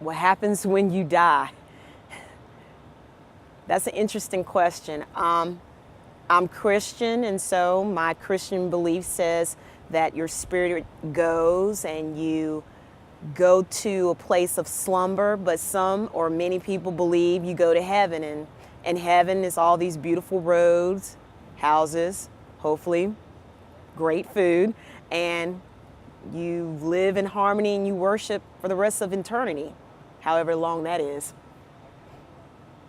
What happens when you die? That's an interesting question. I'm Christian, and so my Christian belief says that your spirit goes and you go to a place of slumber, but some or many people believe you go to heaven, and heaven is all these beautiful roads, houses, hopefully great food, and you live in harmony and you worship for the rest of eternity, however long that is.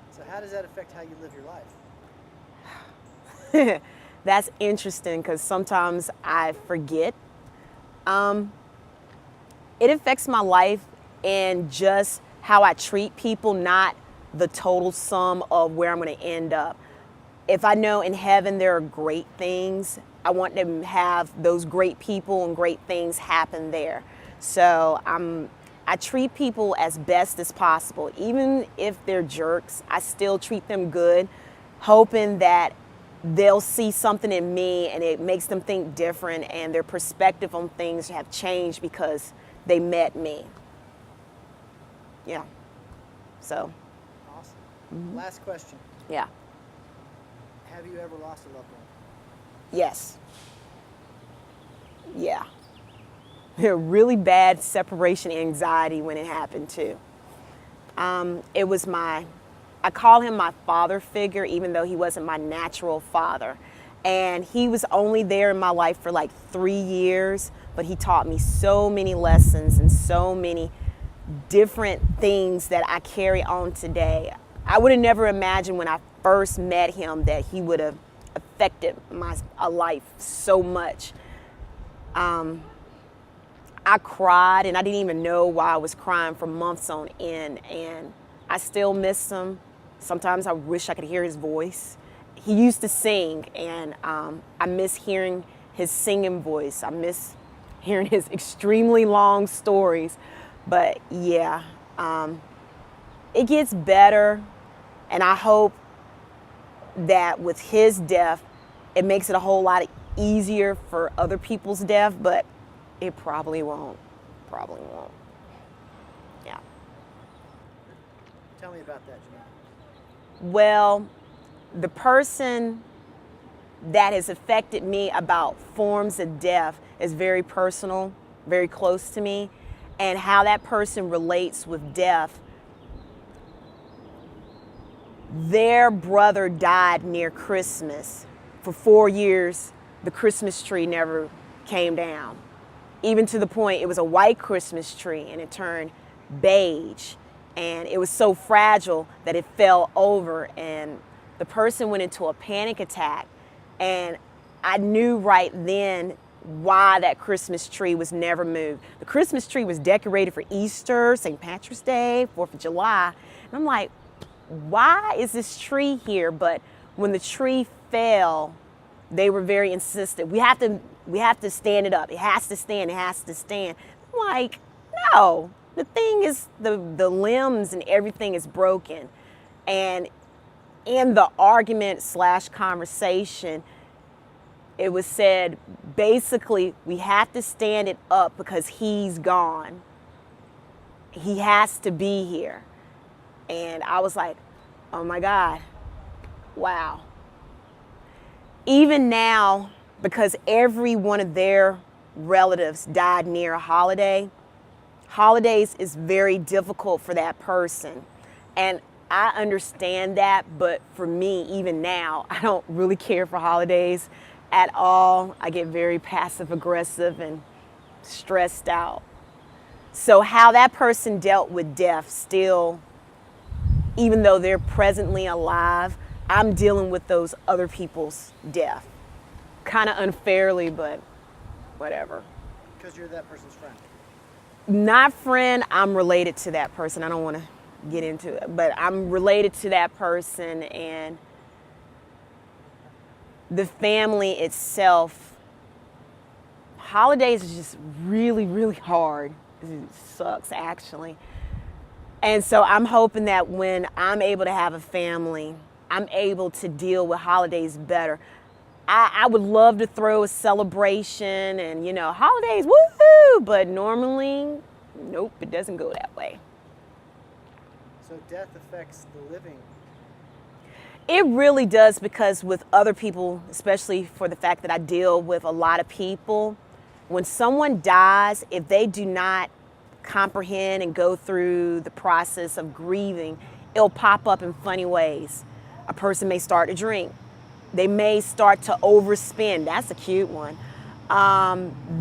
So how does that affect how you live your life? That's interesting because sometimes I forget. It affects my life in just how I treat people, not the total sum of where I'm going to end up. If I know in heaven there are great things, I want to have those great people and great things happen there. So I treat people as best as possible. Even if they're jerks, I still treat them good, hoping that they'll see something in me and it makes them think different and their perspective on things have changed because they met me. Yeah. So. Awesome. Mm-hmm. Last question. Yeah. Have you ever lost a loved one? Yes. Yeah. Really bad separation anxiety when it happened too. It was I call him my father figure, even though he wasn't my natural father. And he was only there in my life for like 3 years, but he taught me so many lessons and so many different things that I carry on today. I would have never imagined when I first met him that he would have affected my life so much. I cried and I didn't even know why I was crying for months on end, and I still miss him. Sometimes I wish I could hear his voice. He used to sing, and I miss hearing his singing voice. I miss hearing his extremely long stories. But yeah, it gets better, and I hope that with his death, it makes it a whole lot easier for other people's death, but it probably won't. Probably won't. Yeah. Tell me about that, Jamila. Well, the person that has affected me about forms of death is very personal, very close to me, and how that person relates with death. Their brother died near Christmas. For 4 years, the Christmas tree never came down. Even to the point it was a white Christmas tree and it turned beige. And it was so fragile that it fell over, and the person went into a panic attack. And I knew right then why that Christmas tree was never moved. The Christmas tree was decorated for Easter, St. Patrick's Day, 4th of July. And I'm like, why is this tree here? But when the tree fell, they were very insistent. We have to stand it up. It has to stand. It has to stand. I'm like, no. The thing is, the limbs and everything is broken. And in the argument / conversation, it was said, basically, we have to stand it up because he's gone. He has to be here. And I was like, oh my God, wow. Even now, because every one of their relatives died near a holiday, holidays is very difficult for that person. And I understand that, but for me, even now, I don't really care for holidays at all. I get very passive aggressive and stressed out. So how that person dealt with death still, even though they're presently alive, I'm dealing with those other people's death. Kind of unfairly, but whatever. Because you're that person's friend. Not friend, I'm related to that person. I don't want to get into it, but I'm related to that person, and the family itself, holidays is just really, really hard. It sucks, actually. And so I'm hoping that when I'm able to have a family, I'm able to deal with holidays better. I would love to throw a celebration and, holidays, woohoo! But normally, nope, it doesn't go that way. So death affects the living. It really does, because with other people, especially for the fact that I deal with a lot of people, when someone dies, if they do not comprehend and go through the process of grieving, it'll pop up in funny ways. A person may start to drink. They may start to overspend. That's a cute one.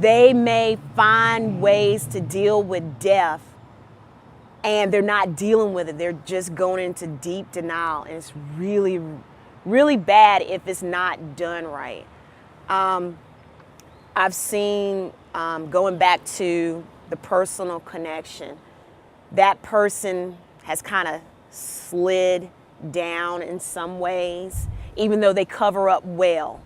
They may find ways to deal with death, and they're not dealing with it. They're just going into deep denial, and it's really, really bad if it's not done right. I've seen, going back to the personal connection, that person has kind of slid down in some ways, even though they cover up well.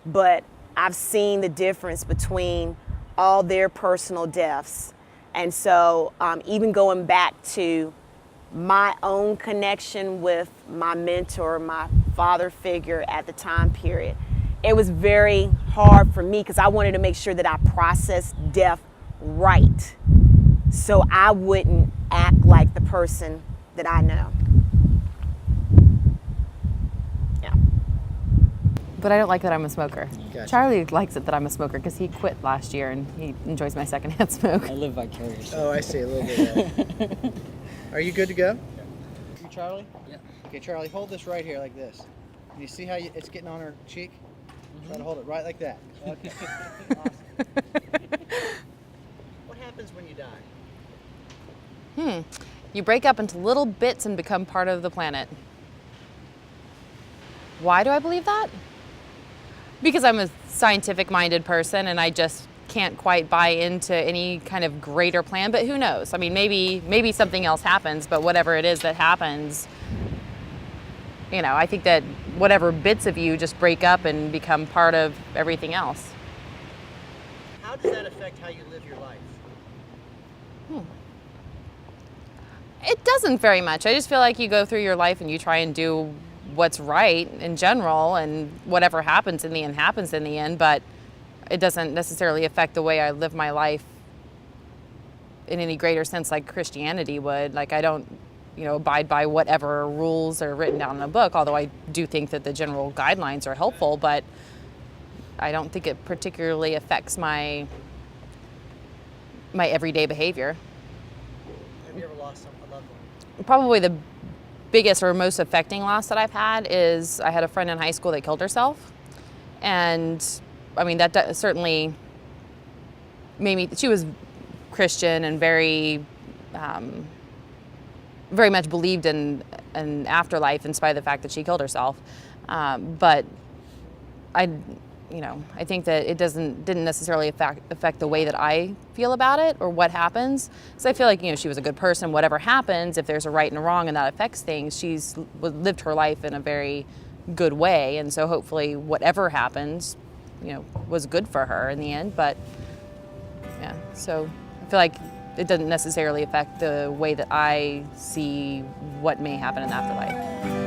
But I've seen the difference between all their personal deaths. And so even going back to my own connection with my mentor, my father figure at the time period, it was very hard for me because I wanted to make sure that I processed death right, so I wouldn't act like the person that I know. Yeah. But I don't like that I'm a smoker. Gotcha. Charlie likes it that I'm a smoker because he quit last year and he enjoys my secondhand smoke. I live vicariously. Oh, I see, a little bit. Are you good to go? You, Charlie? Yeah. Okay, Charlie, hold this right here like this. And you see how it's getting on her cheek? Try to hold it right like that. Okay. Awesome. What happens when you die? You break up into little bits and become part of the planet. Why do I believe that? Because I'm a scientific-minded person and I just can't quite buy into any kind of greater plan, but who knows? I mean, maybe something else happens, but whatever it is that happens, you know, I think that whatever bits of you just break up and become part of everything else. How does that affect how you live your life? It doesn't very much. I just feel like you go through your life and you try and do what's right in general, and whatever happens in the end happens in the end, but it doesn't necessarily affect the way I live my life in any greater sense like Christianity would. Like I don't, abide by whatever rules are written down in a book, although I do think that the general guidelines are helpful, but I don't think it particularly affects my everyday behavior. Have you ever lost a loved one? Probably the biggest or most affecting loss that I've had is I had a friend in high school that killed herself. And I mean, that certainly made me, she was Christian and very much believed in an afterlife in spite of the fact that she killed herself. But I think that it didn't necessarily affect the way that I feel about it or what happens. So I feel like, she was a good person. Whatever happens, if there's a right and a wrong and that affects things, she's lived her life in a very good way. And so hopefully whatever happens, was good for her in the end. But yeah, so I feel like it doesn't necessarily affect the way that I see what may happen in the afterlife.